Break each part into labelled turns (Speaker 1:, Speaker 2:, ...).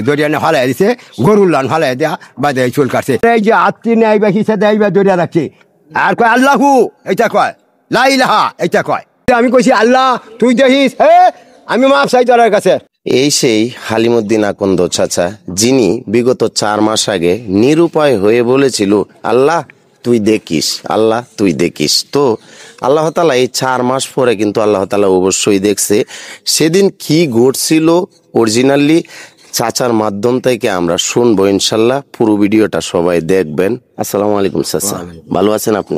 Speaker 1: দরিয়ানে ফালাই দিছে, গরুর লান ফালাই দেয়া বাদে চুল কাটছে। এই যে আত্মি নেই বা কিসে দেয় বা দরিয়া রাখছে, আর কয় আল্লাহু এটা কয়, লা ইলাহা এটা কয়। আমি কইছি আল্লাহ তুই দেখিস, আমি মাপ চাই তোর কাছে।
Speaker 2: এই সেই হালিমুদ্দিন আকন্দ চাচা, যিনি বিগত 4 মাস আগে নিরুপায় হয়ে বলেছিল আল্লাহ তুই দেখিস, আল্লাহ তুই দেখিস। তো আল্লাহ তাআলা এই 4 মাস পরে কিন্তু আল্লাহ তাআলা অবশ্যই দেখছে। সেদিন কি ঘটছিল অরিজিনালি চাচার মাধ্যম থেকে আমরা শুনবো ইনশাল্লাহ। পুরো ভিডিওটা সবাই দেখবেন। আসসালামু আলাইকুম চাচা, ভালো আছেন আপনি?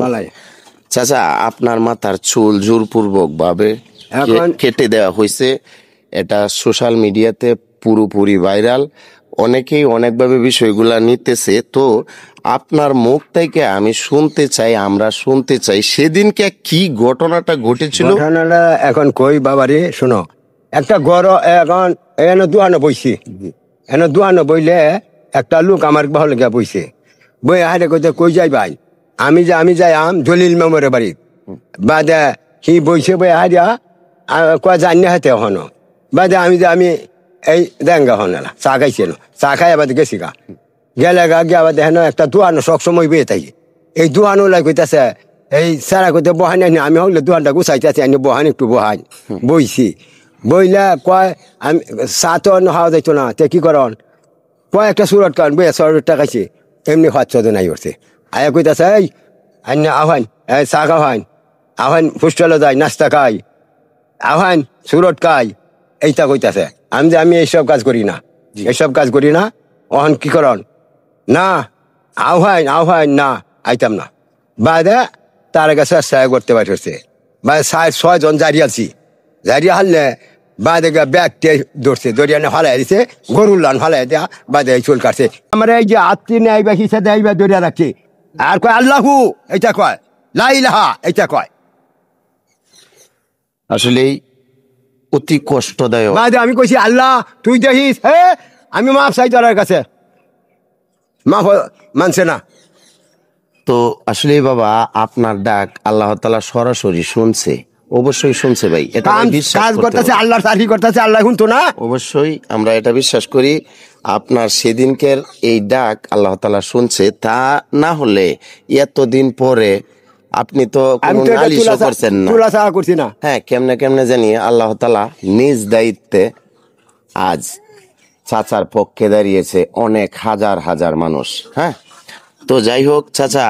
Speaker 2: চাচা, আপনার মাথার চুল জোরপূর্বক ভাবে কেটে দেওয়া হয়েছে, এটা সোশ্যাল মিডিয়াতে পুরোপুরি ভাইরাল, অনেকেই অনেকভাবে বিষয়গুলা নিতেছে। তো আপনার মুখ থেকে আমি শুনতে চাই, আমরা শুনতে চাই সেদিনকে কি ঘটনাটা ঘটেছিল।
Speaker 1: ঘটনাটা এখন কই বাবারে শোনো, একটা গড় এখন এনে দুয়ানো বইছি, এনে দুয়ানো বইলে একটা লোক আমার ভালো লেগে বইছে, বই হারে কইতে কই যাই ভাই, আমি যাই আম জলিল মেমরে বাড়ি বাদে কি বইছে, বই হারিয়া কয় জানি হাতে হনো বাদে আমি এই দেঙ্গা হনালা চা খাইছিল, চা খাই আবার গেছি গা, গেলে গা গিয়ে আবার দেখেন একটা দুয়ানো সবসময় বেয়ে থাকি। এই দুয়ানো লাই কইতেছে এই সারা কইতে বহানি আনি, আমি হলে দুয়ানটা গুছাইতেছি আনি বহান একটু বহান বইছি, বইলে কয় আমি চা তো হাওয়া যাইতো না, তে কি করন কয় একটা সুরট কারণ বই 100 টাকা খাইছে, এমনি 500 নাই করছে। আয়া কইতেছে এই আন্না আহ্বান, এই চা খাওয়ান আহ্বান, হোস্টেলে যাই নাস্তা খাই আহ্বান, সুরট খাই, এইটা কইতাছে। আমি এইসব কাজ করি না, এইসব কাজ করি না। অহন কি করন না আহ্বান না আইতাম না। বাদে তার কাছে সাহায্য করতে পারছে, বা 6 জন জারি আছি, জারি হারলে বাদে ব্যাগটে ধরছে, দরিয়ানে ফালাই দিছে, গরুর লান ফালাই দেয়া বাদে চুল কাটছে। আমার এই যে আত্মি নেই বা কিসে দেয় বা দরিয়া রাখছে, আর কয় আল্লাহু এটা কয়, লা ইলাহা এটা কয়।
Speaker 2: আসলেই অতি কষ্টদায়ক।
Speaker 1: বাদে আমি কইছি আল্লাহ তুই দেখিস, আমি মাপ চাই তোর কাছে, মাপ মানছে না।
Speaker 2: তো আসলে বাবা আপনার ডাক আল্লাহ তাআলা সরাসরি শুনছে, অবশ্যই শুনছে ভাই, এটা
Speaker 1: কাজ করতেছে আল্লাহর সাথী করতেছে, আল্লাহ শুনতো না?
Speaker 2: অবশ্যই আমরা এটা বিশ্বাস করি। আপনার সেদিনকের এই ডাক আল্লাহ তাআলা শুনছে, তা না হলে এতদিন পরে আপনি তো কোনো নালিশও করছেন না,
Speaker 1: করছি না।
Speaker 2: হ্যাঁ, কেমনে জানি আল্লাহ তাআলা নিজ দায়িত্বে আজ চাচার পক্ষে দাঁড়িয়েছে অনেক হাজার মানুষ। হ্যাঁ, তো যাই হোক চাচা,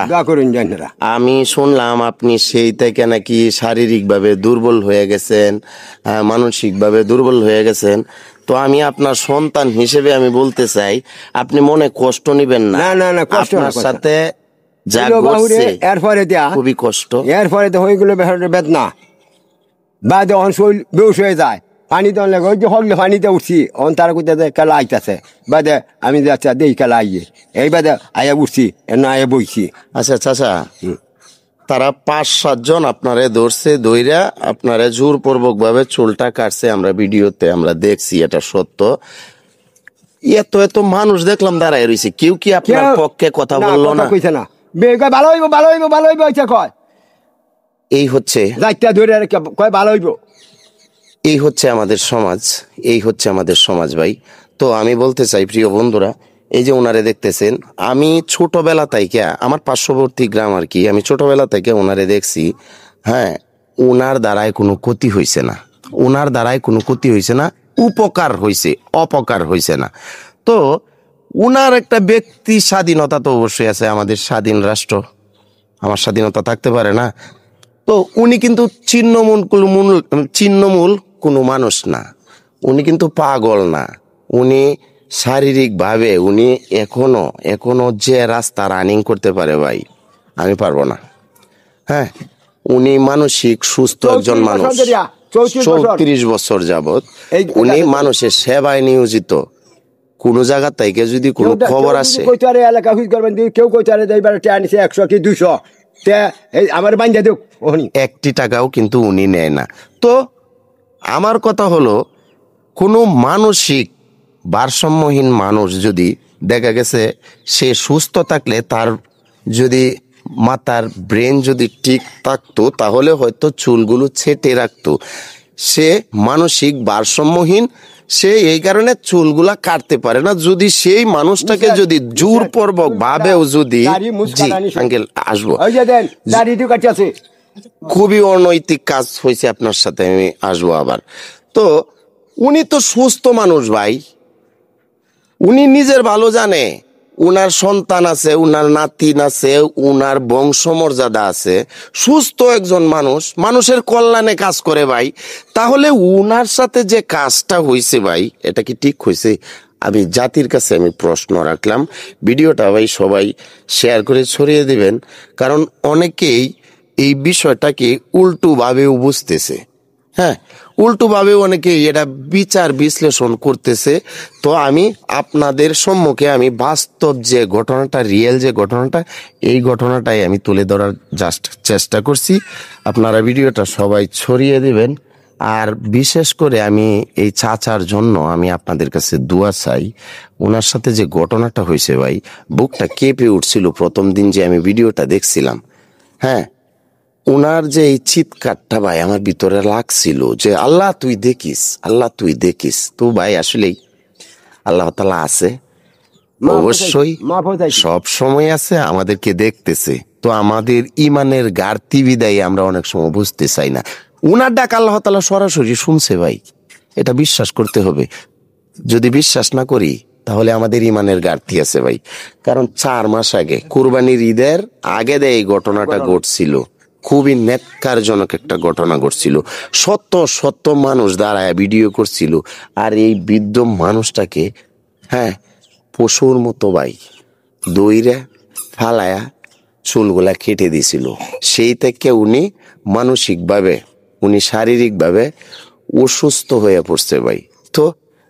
Speaker 2: আমি শুনলাম আপনি সেই থেকে নাকি শারীরিকভাবে দুর্বল হয়ে গেছেন, মানসিকভাবে দুর্বল হয়ে গেছেন। তো আমি আপনার সন্তান হিসেবে আমি বলতে চাই আপনি মনে কষ্ট নিবেন না।
Speaker 1: না কষ্ট
Speaker 2: আপনার সাথে যা ঘটছে
Speaker 1: এরপরে
Speaker 2: খুবই কষ্ট,
Speaker 1: এরপরে তো হয়ে গেল বেদনা, বাদে শরীর বেউস হয়ে যায়, পানি তো লাগে, ওই যে হলে পানিতে উঠছি অন তারা কোথায় খেলা আইতাছে, বাদে আমি যাচ্ছি দেই খেলা আইয়ে, এই বাদে আয়া উঠছি না আয়া বইছি।
Speaker 2: আচ্ছা চাচা, তারা 5-7 জন আপনারে ধরছে, দইরা আপনারে জোরপূর্বক ভাবে চুলটা কাটছে, আমরা ভিডিওতে আমরা দেখছি, এটা সত্য। এত মানুষ দেখলাম দাঁড়ায় রয়েছে, কেউ কি আপনার পক্ষে কথা বললো না?
Speaker 1: কইছে না, ভালো হইব কয়,
Speaker 2: এই হচ্ছে
Speaker 1: ধরে কয় ভালো হইব।
Speaker 2: এই হচ্ছে আমাদের সমাজ, এই হচ্ছে আমাদের সমাজ ভাই। তো আমি বলতে চাই প্রিয় বন্ধুরা, এই যে ওনারে দেখতেছেন, আমি ছোটবেলা থেকে, আমার পার্শ্ববর্তী গ্রাম আর কি, আমি ছোটবেলা থেকে ওনারে দেখছি। হ্যাঁ, ওনার দ্বারায় কোনো ক্ষতি হয়েছে না, ওনার দ্বারায় কোনো ক্ষতি হয়েছে না, উপকার হয়েছে, অপকার হয়েছে না। তো ওনার একটা ব্যক্তি স্বাধীনতা তো অবশ্যই আছে, আমাদের স্বাধীন রাষ্ট্র, আমার স্বাধীনতা থাকতে পারে না? তো উনি কিন্তু ছিন্নমূল কোনো মানুষ না, উনি কিন্তু পাগল না, উনি শারীরিকভাবে উনি এখনো যে রাস্তা রানিং করতে পারে ভাই, আমি পারবো না। হ্যাঁ, উনি মানসিক সুস্থ একজন মানুষ, 34 বছর যাবত উনি মানুষের সেবায় নিয়োজিত। কোন জায়গা থেকে যদি কোনো খবর আসে,
Speaker 1: এলাকা কেউ কইতে 100 কি 200 আমার বান্ধা দেখ,
Speaker 2: 1 টাকাও কিন্তু উনি নেয় না। তো আমার কথা হলো, কোনো মানসিক ভারসাম্যহীন মানুষ যদি দেখা গেছে সে সুস্থ থাকলে, তার যদি মাথার ব্রেন যদি ঠিক থাকতো, তাহলে হয়তো চুলগুলো ছেটে রাখতো। সে মানসিক ভারসাম্যহীন, সে এই কারণে চুলগুলা কাটতে পারে না। যদি সেই মানুষটাকে যদি জোরপূর্বক ভাবেও যদি, জি আঙ্কেল আসবো,
Speaker 1: ওই যে দেন দাড়ি তো কাটতে আছে।
Speaker 2: খুবই অনৈতিক কাজ হয়েছে আপনার সাথে, আমি আসবো আবার। তো উনি তো সুস্থ মানুষ ভাই, উনি নিজের ভালো জানে, উনার সন্তান আছে, উনার নাতিন আছে, উনার বংশমর্যাদা আছে, সুস্থ একজন মানুষ, মানুষের কল্যাণে কাজ করে ভাই। তাহলে উনার সাথে যে কাজটা হয়েছে ভাই, এটা কি ঠিক হয়েছে? আমি জাতির কাছে আমি প্রশ্ন রাখলাম। ভিডিওটা ভাই সবাই শেয়ার করে ছড়িয়ে দিবেন, কারণ অনেকেই এই বিষয়টাকে উল্টো ভাবেও বুঝতেছে। হ্যাঁ, উল্টো ভাবে অনেকে এটা বিচার বিশ্লেষণ করতেছে। তো আমি আপনাদের সম্মুখে আমি বাস্তব যে ঘটনাটা, রিয়েল যে ঘটনাটা, এই ঘটনাটাই আমি তুলে ধরার জাস্ট চেষ্টা করছি। আপনারা ভিডিওটা সবাই ছড়িয়ে দিবেন। আর বিশেষ করে আমি এই চাচার জন্য আমি আপনাদের কাছে দোয়া চাই। ওনার সাথে যে ঘটনাটা হয়েছে ভাই, বুকটা কেঁপে উঠছিল প্রথম দিন যে আমি ভিডিওটা দেখছিলাম। হ্যাঁ, ওনার যে এই চিৎকারটা ভাই আমার ভিতরে লাগছিল যে আল্লাহ তুই দেখিস, আল্লাহ তুই দেখিস। তো ভাই আসলেই আল্লাহ তাআলা আছে, অবশ্যই সব সময় আছে, আমাদেরকে দেখতেছে। তো আমাদের ইমানের ঘাটতি বিদায় আমরা অনেক সময় বুঝতে চাই না। উনার ডাক আল্লাহ তাআলা সরাসরি শুনছে ভাই, এটা বিশ্বাস করতে হবে। যদি বিশ্বাস না করি তাহলে আমাদের ইমানের ঘাটতি আছে ভাই। কারণ 4 মাস আগে কুরবানির ঈদের আগে এই ঘটনাটা ঘটছিল। খুবই নেককারজনক একটা ঘটনা ঘটছিল। শত শত মানুষ দাঁড়ায় ভিডিও করছিল, আর এই বৃদ্ধ মানুষটাকে, হ্যাঁ, পশুর মতো ভাই দইরা ফালায়া চুলগুলা কেটে দিছিল। সেই থেকে উনি মানসিকভাবে, উনি শারীরিকভাবে অসুস্থ হয়ে পড়ছে ভাই। তো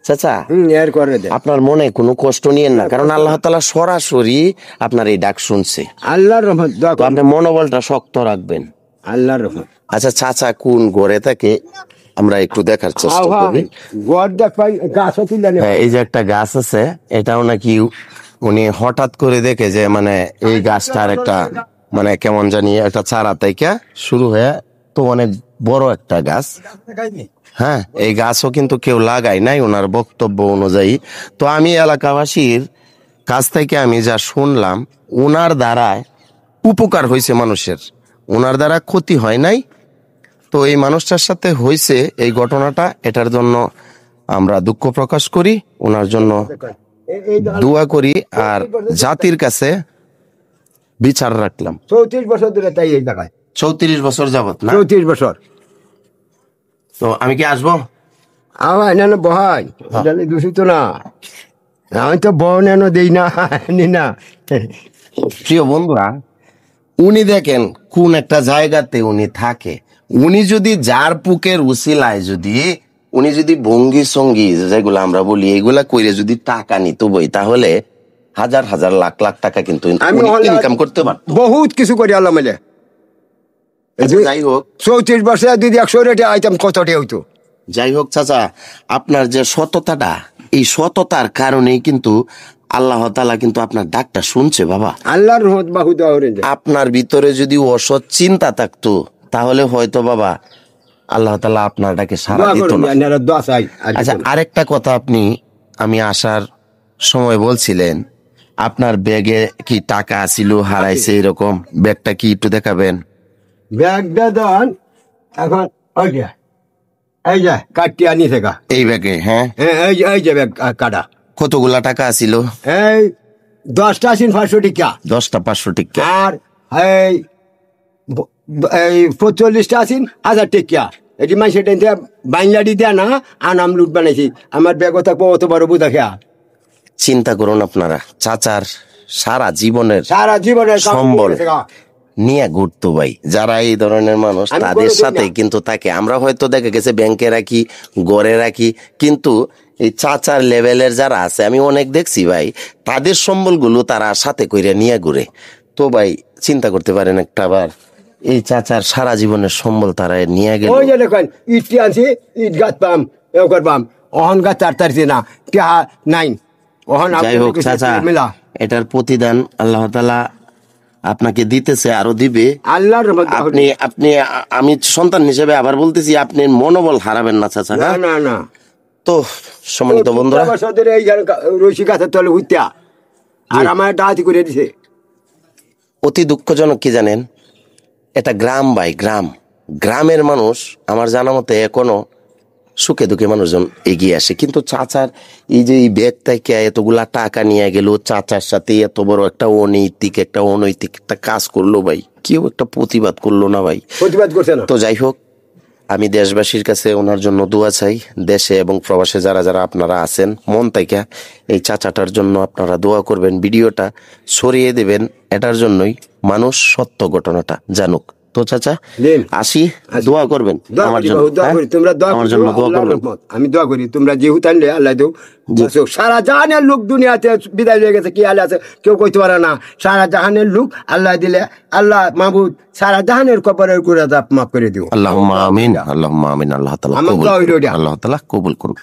Speaker 2: চাচা,
Speaker 1: এর করে দেন।
Speaker 2: আপনার মনে কোনো কষ্ট নিয়েন না, কারণ আল্লাহ তাআলা সরাসরি আপনার এই ডাক শুনছে।
Speaker 1: আল্লাহর রহমত, দোয়া
Speaker 2: তো আপনি মনোবলটা শক্ত রাখবেন।
Speaker 1: আল্লাহর রহমত।
Speaker 2: আচ্ছা চাচা কোন ঘরে থাকে আমরা একটু দেখার চেষ্টা করি।
Speaker 1: গড় দেখ ভাই, গাছও তুলে নে।
Speaker 2: হ্যাঁ, এই যে একটা গাছ আছে, এটাও নাকি উনি হঠাৎ করে দেখে যে মানে এই গাছটার একটা মানে কেমন জানি একটা চারা থেকে শুরু হয়ে তো অনেক বড় একটা গাছ। হ্যাঁ, এই গাছও কিন্তু কেউ লাগায় নাই ওনার বক্তব্য অনুযায়ী। তো আমি এলাকাবাসীর কাছ থেকে আমি যা শুনলাম, ওনার দ্বারায় উপকার হয়েছে মানুষের, ওনার দ্বারা ক্ষতি হয় নাই। তো এই মানুষটার সাথে হয়েছে এই ঘটনাটা, এটার জন্য আমরা দুঃখ প্রকাশ করি, ওনার জন্য দোয়া করি, আর জাতির কাছে বিচার রাখলাম।
Speaker 1: 34 বছর ধরে তাই এই জায়গায়,
Speaker 2: 34 বছর যাবত না?
Speaker 1: 34 বছর।
Speaker 2: তো আমি কি আসবো?
Speaker 1: আমার এনে বহাই, জানি দূষিত না, আমি তো বহন এনে দিই না, নি না।
Speaker 2: প্রিয় বন্ধুরা, উনি দেখেন কোন একটা জায়গাতে উনি থাকে। উনি যদি যার পুকের উসিলায় যদি উনি যদি ভঙ্গি সঙ্গী যেগুলো আমরা বলি এগুলা কইরে যদি টাকা নিত বই, তাহলে হাজার হাজার লাখ লাখ টাকা কিন্তু
Speaker 1: আমি
Speaker 2: ইনকাম করতে পারত।
Speaker 1: বহুত কিছু করি আল্লাহ মিলে।
Speaker 2: যাই হোক,
Speaker 1: 34 বছরে যদি 100 রেটে আইতাম কতটি হইতো।
Speaker 2: যাই হোক চাচা, আপনার যে সততাটা, এই সততার কারণেই কিন্তু আল্লাহ তাআলা কিন্তু আপনার ডাকটা শুনছে বাবা।
Speaker 1: আল্লাহর রহমত বাহু দেওয়া।
Speaker 2: আপনার ভিতরে যদি অসৎ চিন্তা থাকতো তাহলে হয়তো বাবা আল্লাহ তাআলা আপনার ডাকে সাড়া দিত না। আচ্ছা, আরেকটা কথা আপনি আমি আসার সময় বলছিলেন আপনার ব্যাগে কি টাকা ছিল হারাইছে, এরকম ব্যাগটা কি একটু দেখাবেন?
Speaker 1: ব্যাগটা দেন এখন, এই যে কাটটি আনি থেকে
Speaker 2: এই ব্যাগে। হ্যাঁ,
Speaker 1: এই যে ব্যাগ কাটা।
Speaker 2: কতগুলা টাকা ছিল?
Speaker 1: এই 10টা আছেন 500 টাকা।
Speaker 2: 10টা 500 টাকা।
Speaker 1: আর এই 45টা আছেন 1000 টাকা। এটি মাইসে বাইনলাডি দেয়া না, আনাম লুট বানাইছি। আমার ব্যাগও থাকবো অত বড় বুঝা খেয়া।
Speaker 2: চিন্তা করুন, আপনারা চাচার সারা জীবনের সম্বল নিয়ে ঘুরতো ভাই। যারা এই ধরনের মানুষ তাদের সাথে কিন্তু থাকে। আমরা হয়তো দেখে গেছে ব্যাংকে রাখি, গড়ে রাখি, কিন্তু এই চাচার লেভেলের যারা আছে আমি অনেক দেখছি ভাই, তাদের সম্বলগুলো তারা সাথে কইরা নিয়ে ঘুরে। তো ভাই চিন্তা করতে পারেন একটা বার এই চাচার সারা জীবনের সম্বল তারা নিয়ে গেল।
Speaker 1: ওই যে দেখেন ইটটি আনছি, ইট গাছ পাম এও করবাম, অহন গাছ তারতারছি না, টিহা নাই।
Speaker 2: যাই হোক চাচা, এটার প্রতিদান আল্লাহ তাআলা আপনাকে দিতেছে, আরো দিবে।
Speaker 1: আল্লাহর রহমত।
Speaker 2: আপনি আমি সন্তান হিসেবে আবার বলতেছি, আপনি মনোবল হারাবেন না চাচা।
Speaker 1: না না না,
Speaker 2: তো সম্মানিত বন্ধুরা,
Speaker 1: 15 বছর ধরে এই রশি গাছের তলে উঠতা আর আমার ডাহাতি করে দিছে।
Speaker 2: অতি দুঃখজনক কি জানেন, এটা গ্রাম ভাই, গ্রামের মানুষ আমার জানা মতে এখনো সুখে দুঃখে মানুষজন এগিয়ে আসে, কিন্তু চাচার এই যে এই ব্যাগ থেকে এতগুলা টাকা নিয়ে গেল, চাচার সাথে এত বড় একটা অনৈতিক একটা কাজ করলো ভাই, কেউ একটা প্রতিবাদ করলো না ভাই,
Speaker 1: প্রতিবাদ করছে না।
Speaker 2: তো যাই হোক, আমি দেশবাসীর কাছে ওনার জন্য দোয়া চাই। দেশে এবং প্রবাসে যারা যারা আপনারা আছেন, মন থেকে এই চাচাটার জন্য আপনারা দোয়া করবেন, ভিডিওটা ছড়িয়ে দেবেন, এটার জন্যই মানুষ সত্য ঘটনাটা জানুক। তো চাচা আসি, দোয়া করবেন আমার জন্য, আমার জন্য দোয়া করবেন।
Speaker 1: আমি দোয়া করি, তোমরা যে হুতানলে আল্লাহ দেও। সারা জাহানের লোক দুনিয়াতে বিদায় হয়ে গেছে, কি আল্লাহ আছে কেউ কইতে পারে না। সারা জাহানের লোক আল্লাহ দিলে, আল্লাহ মাহবুদ সারা জাহানের কবরের গুনাহ মাফ করে দিও।
Speaker 2: আল্লাহুম্মা আমিন, আল্লাহুম্মা আমিন। আল্লাহ তাআলা কবুল করুক।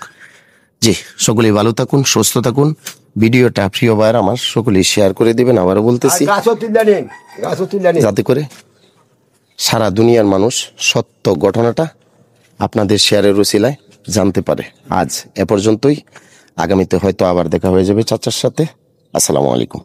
Speaker 2: জি, সকলেই ভালো থাকুন, সুস্থ থাকুন। ভিডিওটা প্রিয় ভাইয়ের আমার সকলেই শেয়ার করে দিবেন। আবারও বলতেছি, যাতে করে সারা দুনিয়ার মানুষ সত্য ঘটনাটা আপনাদের শেয়ারের উসিলায় জানতে পারে। আজ এ পর্যন্তই, আগামীতে হয়তো আবার দেখা হয়ে যাবে চাচার সাথে। আসসালামু আলাইকুম।